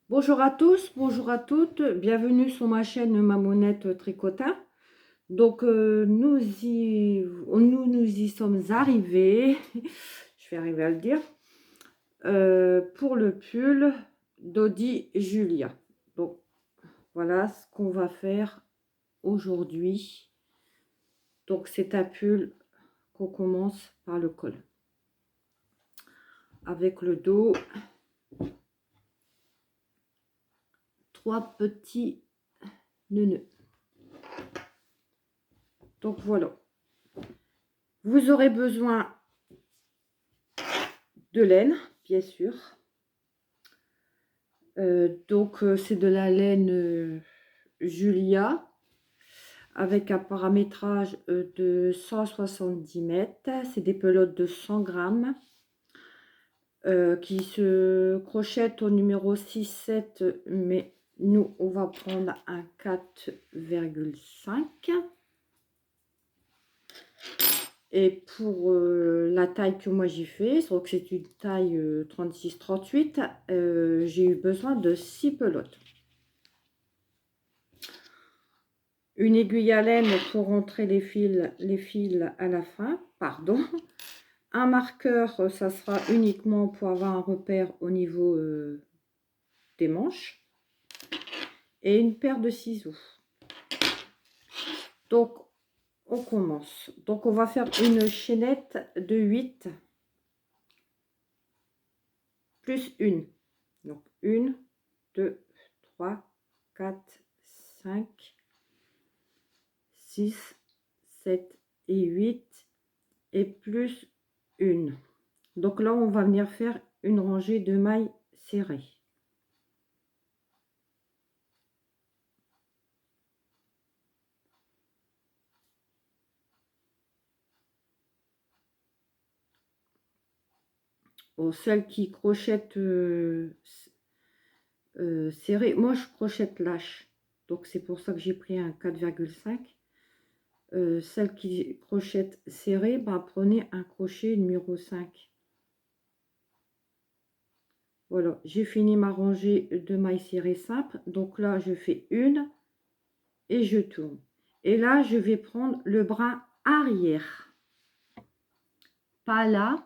Bonjour à tous, bonjour à toutes, bienvenue sur ma chaîne Mamonette Tricotin. Donc nous y sommes arrivés, je vais arriver à le dire, pour le pull d'Audi Julia. Donc voilà ce qu'on va faire aujourd'hui. Donc c'est un pull qu'on commence par le col. Avec le dos, 3 petits nœuds. Donc voilà. Vous aurez besoin de laine, bien sûr. C'est de la laine Julia avec un paramétrage de 170 mètres. C'est des pelotes de 100 grammes qui se crochettent au numéro 6-7, mais nous on va prendre un 4,5. Et pour la taille que moi j'ai fait, donc c'est une taille 36-38, j'ai eu besoin de 6 pelotes. Une aiguille à laine pour rentrer les fils à la fin, pardon. Un marqueur, ça sera uniquement pour avoir un repère au niveau des manches. Et une paire de ciseaux. Donc, on commence. Donc, on va faire une chaînette de 8 plus 1. Donc, 1, 2, 3, 4, 5, 6, 7 et 8. Et plus 1. Donc là, on va venir faire une rangée de mailles serrées. Bon, celles qui crochettent serré, moi je crochette lâche, donc c'est pour ça que j'ai pris un 4,5. Celles qui crochettent serré, bah, prenez un crochet numéro 5. Voilà, j'ai fini ma rangée de mailles serrées simples. Donc là, je fais une et je tourne. Et là, je vais prendre le bras arrière. Pas là,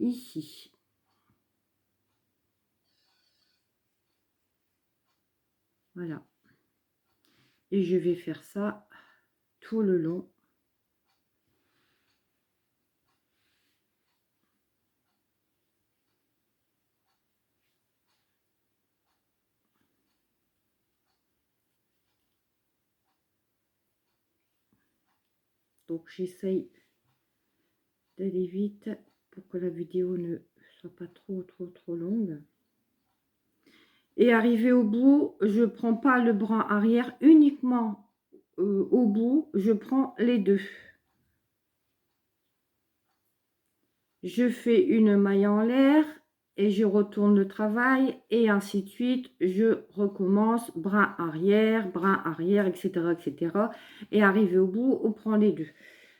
ici. Voilà. Et je vais faire ça tout le long. Donc j'essaye d'aller vite pour que la vidéo ne soit pas trop longue. Et arrivé au bout, je prends pas le bras arrière uniquement au bout, je prends les deux. Je fais une maille en l'air et je retourne le travail et ainsi de suite. Je recommence bras arrière, etc., etc. Et arrivé au bout, on prend les deux.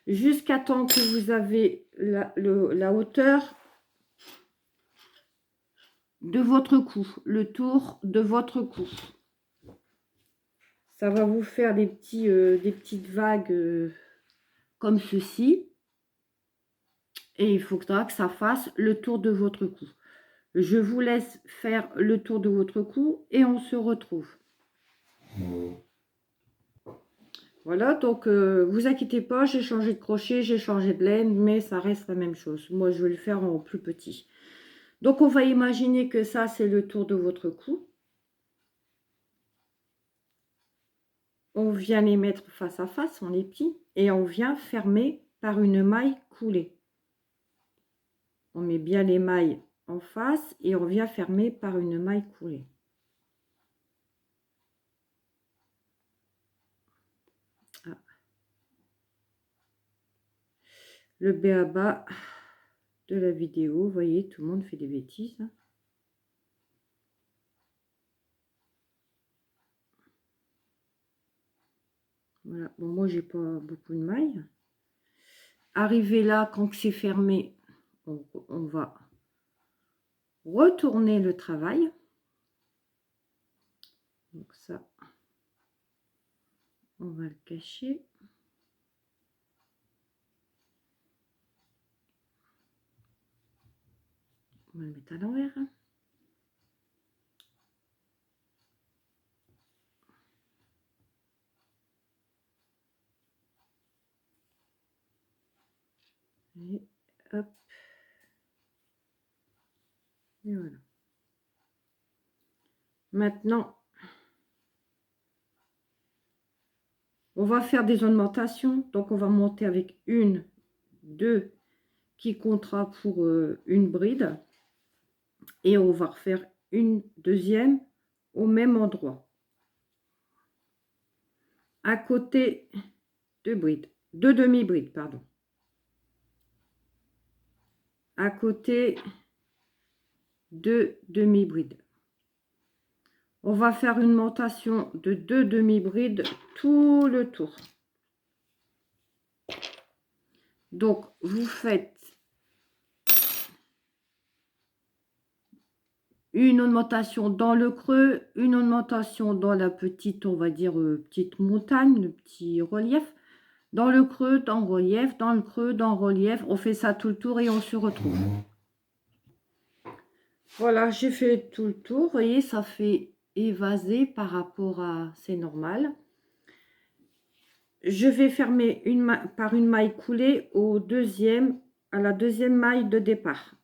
Jusqu'à temps que vous avez la hauteur de votre cou, le tour de votre cou. Ça va vous faire des petites vagues comme ceci. Et il faudra que ça fasse le tour de votre cou. Je vous laisse faire le tour de votre cou et on se retrouve. Voilà, donc vous inquiétez pas, j'ai changé de crochet, j'ai changé de laine, mais ça reste la même chose. Moi, je vais le faire en plus petit. Donc, on va imaginer que ça, c'est le tour de votre cou. On vient les mettre face à face, on les plie, et on vient fermer par une maille coulée. On met bien les mailles en face et on vient fermer par une maille coulée. Ah. Le b.a.-ba de la vidéo, vous voyez, tout le monde fait des bêtises. Hein. Voilà, bon, moi j'ai pas beaucoup de mailles. Arrivé là, quand c'est fermé, on va retourner le travail. Donc ça, on va le cacher. On va le mettre à l'envers. Et hop. Et voilà. Maintenant, on va faire des ornementations. Donc, on va monter avec une, deux, qui comptera pour une bride. Et on va refaire une deuxième au même endroit. À côté de brides. Deux demi-brides, pardon. À côté de demi-brides. On va faire une montation de 2 demi-brides tout le tour. Donc, vous faites une augmentation dans le creux, une augmentation dans la petite, on va dire, petite montagne, le petit relief. Dans le creux, dans relief, dans le creux, dans relief. On fait ça tout le tour et on se retrouve. Voilà, j'ai fait tout le tour. Vous voyez, ça fait évasé par rapport à... C'est normal. Je vais fermer par une maille coulée à la deuxième maille de départ.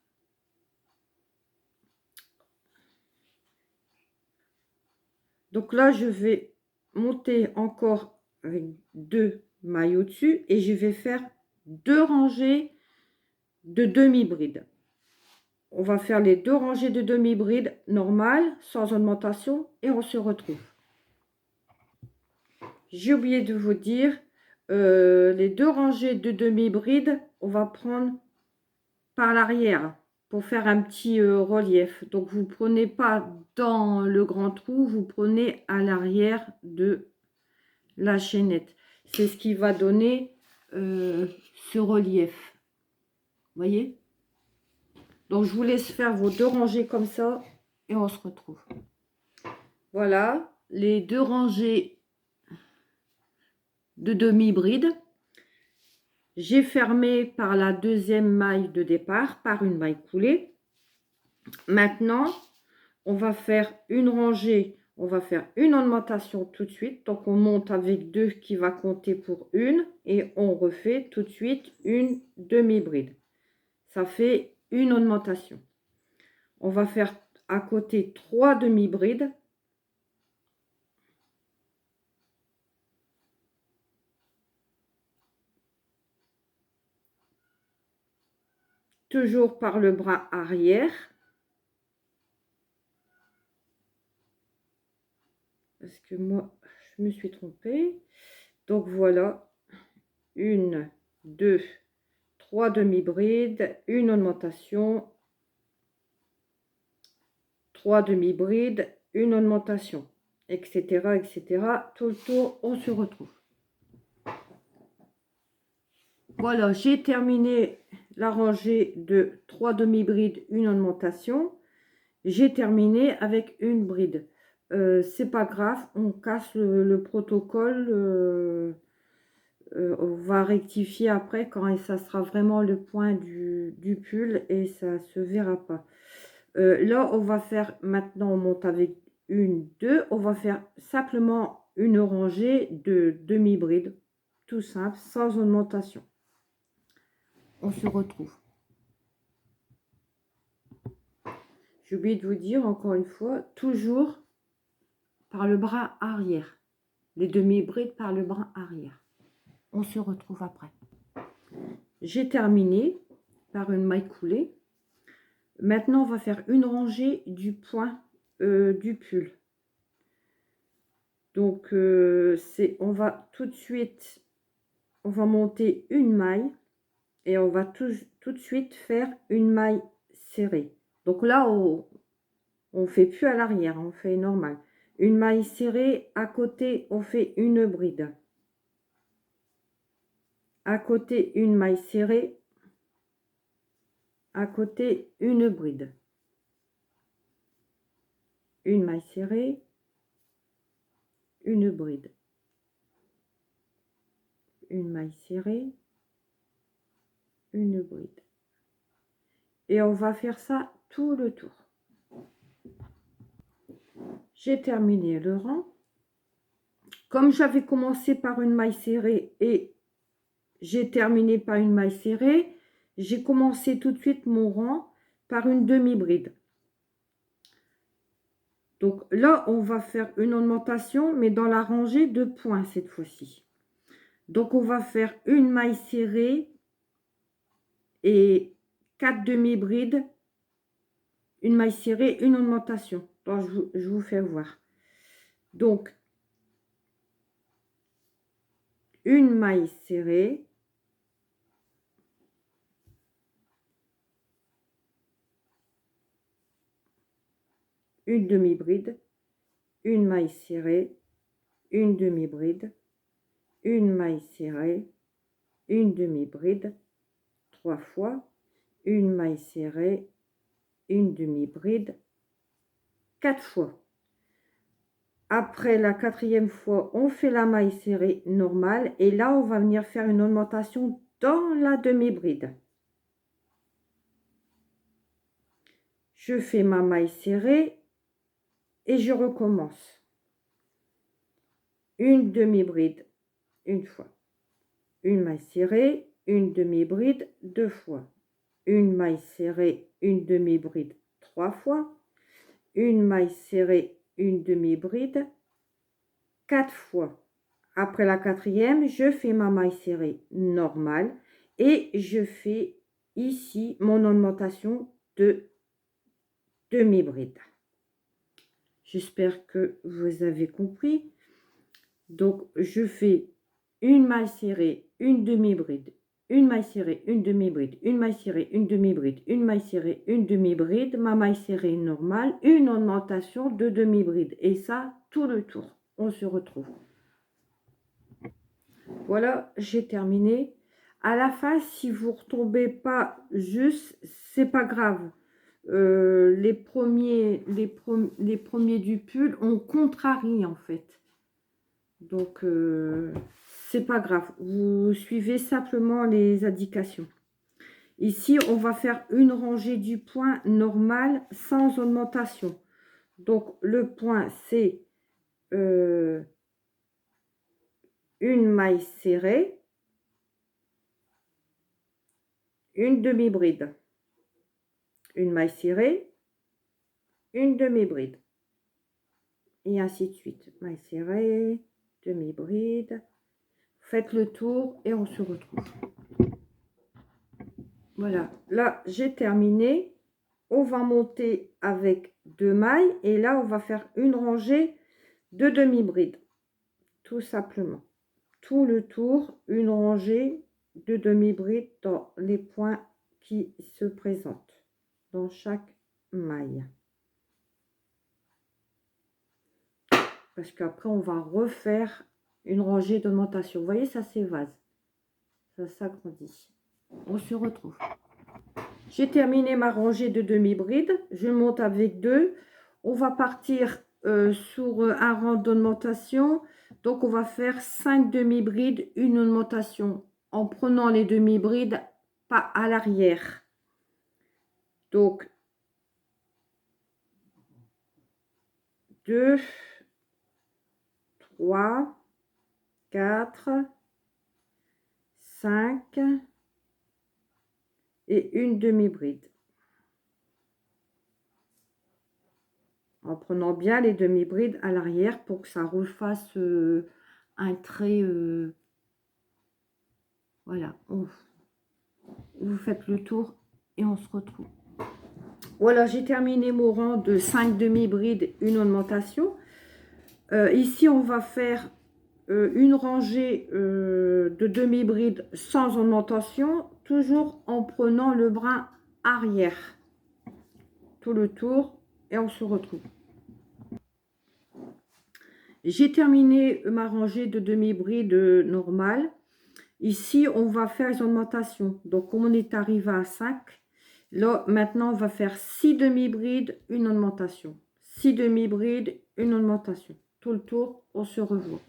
Donc là, je vais monter encore avec 2 mailles au-dessus et je vais faire 2 rangées de demi-bride. On va faire les 2 rangées de demi-bride normales, sans augmentation, et on se retrouve. J'ai oublié de vous dire, les 2 rangées de demi-bride, on va prendre par l'arrière pour faire un petit relief. Donc, vous ne prenez pas dans le grand trou, vous prenez à l'arrière de la chaînette. C'est ce qui va donner ce relief. Vous voyez? Donc, je vous laisse faire vos 2 rangées comme ça et on se retrouve. Voilà, les 2 rangées de demi-bride. J'ai fermé par la deuxième maille de départ, par une maille coulée. Maintenant, on va faire une rangée, on va faire une augmentation tout de suite. Donc, on monte avec 2 qui va compter pour une et on refait tout de suite une demi-bride. Ça fait une augmentation. On va faire à côté 3 demi-brides. Toujours par le bras arrière. Parce que moi, je me suis trompée. Donc, voilà. 1, 2, 3 demi-brides, une augmentation, 3 demi-brides, une augmentation, etc., etc. Tout le tour, on se retrouve. Voilà, j'ai terminé la rangée de 3 demi-brides, une augmentation. J'ai terminé avec une bride. C'est pas grave, on casse le protocole. On va rectifier après quand ça sera vraiment le point du pull et ça se verra pas. Là, on va faire, maintenant on monte avec une, 2, on va faire simplement une rangée de demi-bride, tout simple, sans augmentation. On se retrouve. J'ai oublié de vous dire encore une fois, toujours par le bras arrière. Les demi-brides par le bras arrière. On se retrouve après. J'ai terminé par une maille coulée. Maintenant, on va faire une rangée du point du pull. Donc, on va tout de suite, on va monter une maille et on va tout de suite faire une maille serrée. Donc là, on ne fait plus à l'arrière, on fait normal. Une maille serrée, à côté, on fait une bride. À côté, une maille serrée. À côté, une bride. Une maille serrée. une bride, une maille serrée, une bride. Et on va faire ça tout le tour. J'ai terminé le rang. Comme j'avais commencé par une maille serrée et j'ai terminé par une maille serrée, j'ai commencé tout de suite mon rang par une demi-bride. Donc là, on va faire une augmentation, mais dans la rangée de points cette fois-ci. Donc on va faire une maille serrée et 4 demi-brides, une maille serrée, une augmentation. Donc, je vous fais voir. Donc, une maille serrée, une demi-bride, une maille serrée, une demi-bride, une maille serrée, une demi-bride, 3 fois, une maille serrée, une demi-bride, 4 fois. Après la 4e fois, on fait la maille serrée normale et là, on va venir faire une augmentation dans la demi-bride. Je fais ma maille serrée et je recommence. Une demi-bride, une fois. Une maille serrée, une demi-bride, 2 fois. Une maille serrée, une demi-bride, 3 fois. Une maille serrée, une demi-bride, 4 fois. Après la 4e, je fais ma maille serrée normale et je fais ici mon augmentation de demi-bride. J'espère que vous avez compris. Donc, je fais une maille serrée, une demi-bride, une maille serrée, une demi-bride, une maille serrée, une demi-bride, une maille serrée, une demi-bride, ma maille serrée normale, une augmentation de demi-bride. Et ça, tout le tour. On se retrouve. Voilà, j'ai terminé. À la fin, si vous ne retombez pas juste, c'est pas grave. Les premiers du pull, on contrarie en fait. Donc, c'est pas grave. Vous suivez simplement les indications. Ici, on va faire une rangée du point normal sans augmentation. Donc, le point, c'est une maille serrée, une demi-bride, une maille serrée, une demi-bride. Et ainsi de suite. Maille serrée, demi-bride. Faites le tour et on se retrouve. Voilà, là j'ai terminé. On va monter avec 2 mailles et là on va faire une rangée de demi-bride. Tout simplement. Tout le tour, une rangée de demi-bride dans les points qui se présentent dans chaque maille. Parce qu'après on va refaire une rangée d'augmentation. Vous voyez, ça s'évase. Ça s'agrandit. On se retrouve. J'ai terminé ma rangée de demi-bride. Je monte avec 2. On va partir sur un rang d'augmentation. Donc, on va faire 5 demi-brides, une augmentation en prenant les demi-brides pas à l'arrière. Donc, 2, 3, 4, 5 et une demi-bride. En prenant bien les demi-brides à l'arrière pour que ça refasse un trait. Voilà, vous faites le tour et on se retrouve. Voilà, j'ai terminé mon rang de 5 demi-brides, une augmentation. Ici, on va faire une rangée de demi-brides sans augmentation, toujours en prenant le brin arrière. Tout le tour et on se retrouve. J'ai terminé ma rangée de demi-bride normale. Ici, on va faire les augmentations. Donc, comme on est arrivé à 5, là, maintenant, on va faire 6 demi-brides, une augmentation. 6 demi-brides, une augmentation. tout le tour, on se revoit.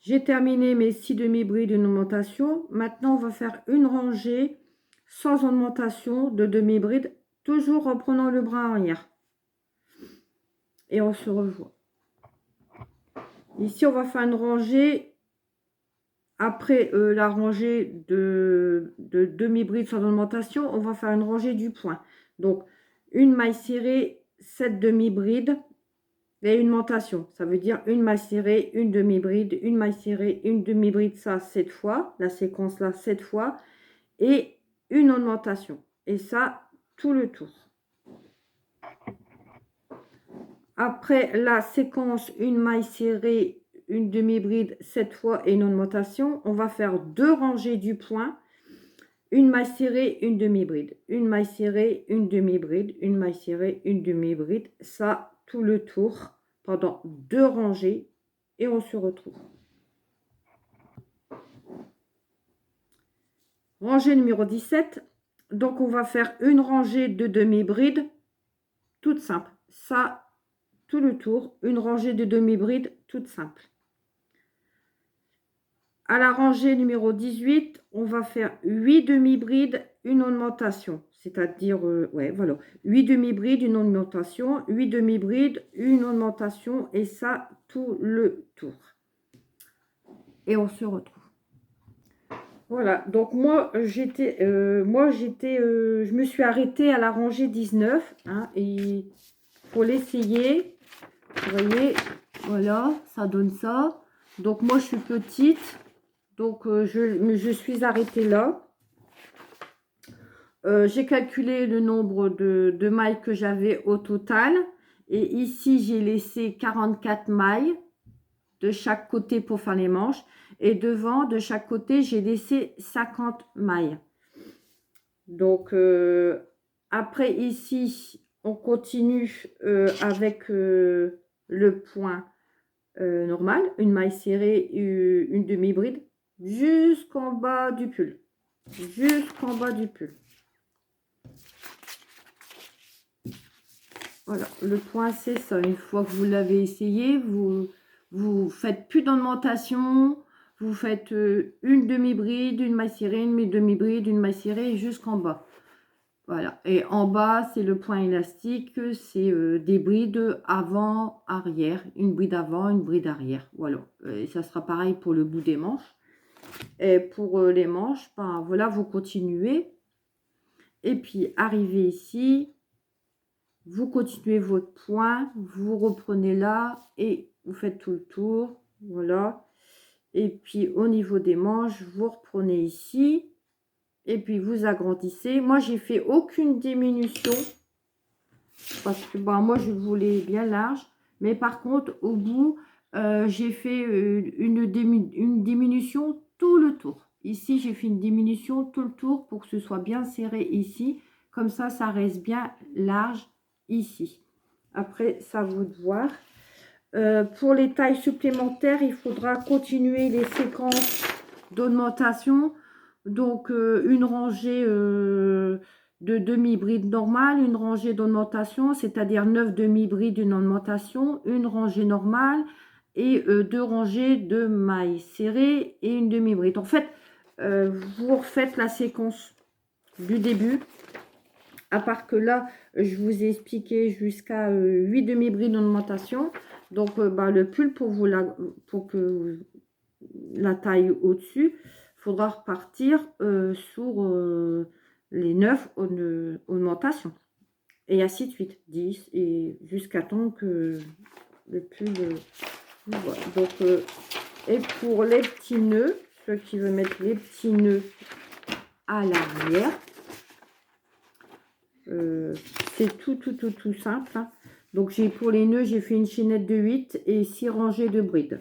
J'ai terminé mes 6 demi-brides d'une augmentation. Maintenant, on va faire une rangée sans augmentation de demi-bride, toujours en prenant le bras arrière. Et on se revoit. Ici, on va faire une rangée. Après la rangée de demi-bride sans augmentation, on va faire une rangée du point. Donc, une maille serrée, 7 demi-brides et une augmentation. Ça veut dire une maille serrée, une demi-bride, une maille serrée, une demi-bride, ça 7 fois. La séquence là, 7 fois. Et une augmentation. Et ça, tout le tour. Après la séquence, une maille serrée, une demi-bride 7 fois et une augmentation, on va faire 2 rangées du point, une maille serrée, une demi-bride, une maille serrée, une demi-bride, une maille serrée, une demi-bride, ça tout le tour pendant 2 rangées et on se retrouve. Rangée numéro 17, donc on va faire une rangée de demi-bride toute simple, ça tout le tour, une rangée de demi-bride toute simple. À la rangée numéro 18, on va faire 8 demi-brides, une augmentation. C'est-à-dire, ouais, voilà, 8 demi-brides, une augmentation, 8 demi-brides, une augmentation, et ça, tout le tour. Et on se retrouve. Voilà, donc moi, je me suis arrêtée à la rangée 19, hein, et pour l'essayer, vous voyez, voilà, ça donne ça. Donc moi, je suis petite. Donc, je suis arrêtée là. J'ai calculé le nombre de mailles que j'avais au total. Et ici, j'ai laissé 44 mailles de chaque côté pour faire les manches. Et devant, de chaque côté, j'ai laissé 50 mailles. Donc, après, ici, on continue avec le point normal. Une maille serrée, une demi-bride. Jusqu'en bas du pull. Jusqu'en bas du pull. Voilà, le point c'est ça. Une fois que vous l'avez essayé, vous faites plus d'augmentation. Vous faites une demi-bride, une maille serrée, une demi-bride, une maille serrée jusqu'en bas. Voilà. Et en bas, c'est le point élastique. C'est des brides avant, arrière. Une bride avant, une bride arrière. Voilà. Et ça sera pareil pour le bout des manches. Et pour les manches, ben, voilà, vous continuez. Et puis, arrivez ici, vous continuez votre point, vous reprenez là et vous faites tout le tour. Voilà. Et puis, au niveau des manches, vous reprenez ici. Et puis, vous agrandissez. Moi, j'ai fait aucune diminution. Parce que ben, moi, je voulais bien large. Mais par contre, au bout, j'ai fait une diminution tout le tour. Ici, j'ai fait une diminution tout le tour pour que ce soit bien serré ici. Comme ça reste bien large ici. Après, ça vous de voir. Pour les tailles supplémentaires, il faudra continuer les séquences d'augmentation. Donc, une rangée de demi-bride normale, une rangée d'augmentation, c'est-à-dire 9 demi-brides d'une augmentation, une rangée normale et 2 rangées de mailles serrées et une demi-bride. En fait, vous refaites la séquence du début, à part que là, je vous ai expliqué jusqu'à 8 demi-brides d'augmentation. Donc, le pull, pour que la taille au-dessus, il faudra repartir sur les 9 augmentations. Et ainsi de suite, 10, et jusqu'à temps que le pull... voilà. Donc, et pour les petits nœuds, ceux qui veulent mettre les petits nœuds à l'arrière, c'est tout simple, hein. Donc, pour les nœuds, j'ai fait une chaînette de 8 et 6 rangées de brides.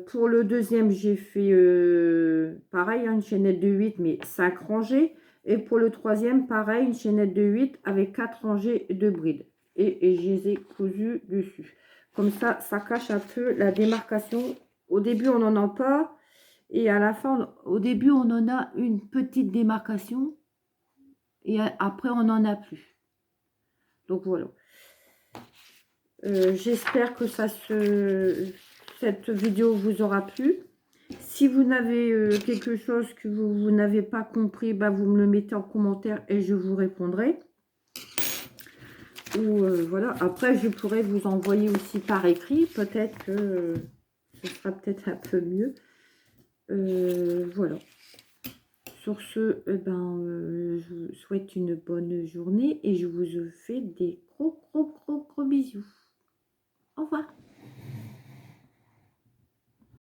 Pour le deuxième, j'ai fait pareil, hein, une chaînette de 8 mais 5 rangées. Et pour le troisième, pareil, une chaînette de 8 avec 4 rangées de brides. Et je les ai cousues dessus. Comme ça cache un peu la démarcation. Au début, on n'en a pas. Et à la fin, au début, on en a une petite démarcation. Et après, on n'en a plus. Donc voilà. J'espère que cette vidéo vous aura plu. Si vous n'avez quelque chose que vous n'avez pas compris, bah, vous me le mettez en commentaire et je vous répondrai. Ou voilà. Après, je pourrais vous envoyer aussi par écrit. Peut-être que ce sera peut-être un peu mieux. Voilà. Sur ce, je vous souhaite une bonne journée et je vous fais des gros bisous. Au revoir.